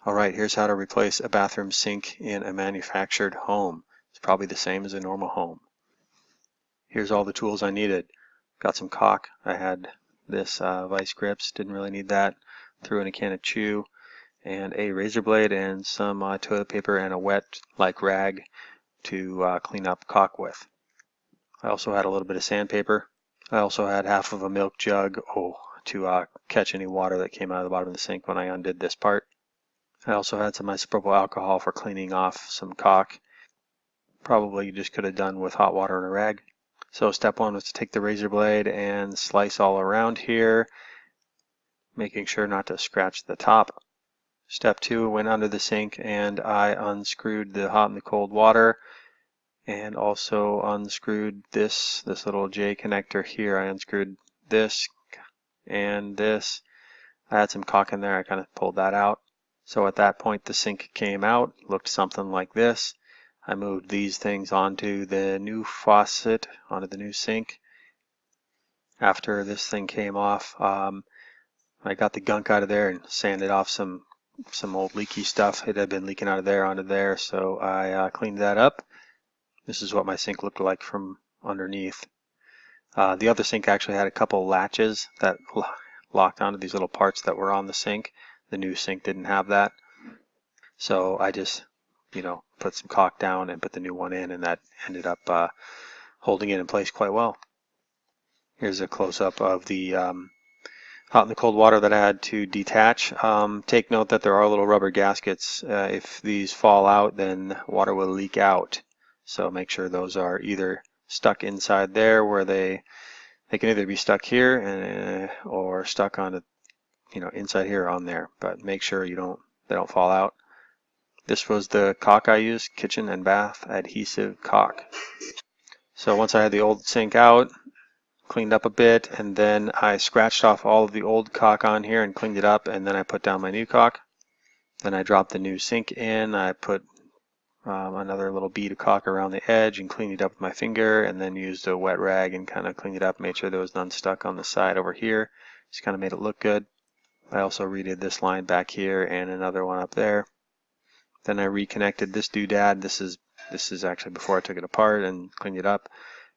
Alright, here's how to replace a bathroom sink in a manufactured home. It's probably the same as a normal home. Here's all the tools I needed. Got some caulk. I had this vice grips, didn't really need that. Threw in a can of chew and a razor blade and some toilet paper and a wet like rag to clean up caulk with. I also had a little bit of sandpaper. I also had half of a milk jug to catch any water that came out of the bottom of the sink when I undid this part. I also had some isopropyl alcohol for cleaning off some caulk. Probably you just could have done with hot water and a rag. So step one was to take the razor blade and slice all around here, making sure not to scratch the top. Step two, went under the sink and I unscrewed the hot and the cold water and also unscrewed this little J connector here. I unscrewed this and this. I had some caulk in there, I kind of pulled that out. So at that point the sink came out, looked something like this. I moved these things onto the new faucet, onto the new sink. After this thing came off, I got the gunk out of there and sanded off some old leaky stuff. It had been leaking out of there onto there, so I cleaned that up. This is what my sink looked like from underneath. The other sink actually had a couple latches that locked onto these little parts that were on the sink. The new sink didn't have that. So I just, put some caulk down and put the new one in, and that ended up holding it in place quite well. Here's a close-up of the hot and the cold water that I had to detach. Take note that there are little rubber gaskets. If these fall out, then water will leak out. So make sure those are either stuck inside there, where they can either be stuck here or stuck onto, inside here or on there. But make sure they don't fall out. This was the caulk I used, kitchen and bath adhesive caulk. So once I had the old sink out, cleaned up a bit, and then I scratched off all of the old caulk on here and cleaned it up, and then I put down my new caulk. Then I dropped the new sink in. I put another little bead of caulk around the edge and cleaned it up with my finger, and then used a wet rag and kind of cleaned it up, made sure there was none stuck on the side over here. Just kind of made it look good. I also redid this line back here and another one up there. Then I reconnected this doodad. This is actually before I took it apart and cleaned it up.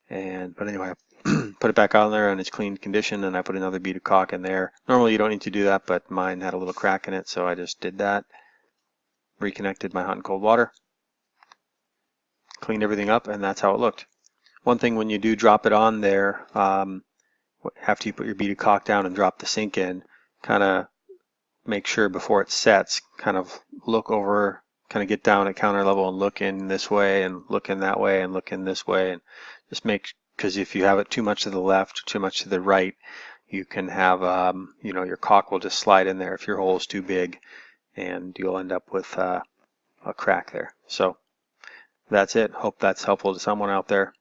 But anyway, I put it back on there in its clean condition, and I put another bead of caulk in there. Normally you don't need to do that, but mine had a little crack in it, so I just did that. Reconnected my hot and cold water. Cleaned everything up, and that's how it looked. One thing when you do drop it on there, after you put your bead of caulk down and drop the sink in, kind of make sure before it sets, kind of look over, kind of get down at counter level and look in this way and look in that way and look in this way, and just because if you have it too much to the left, too much to the right, you can have, your caulk will just slide in there if your hole is too big, and you'll end up with a crack there. So that's it. Hope that's helpful to someone out there.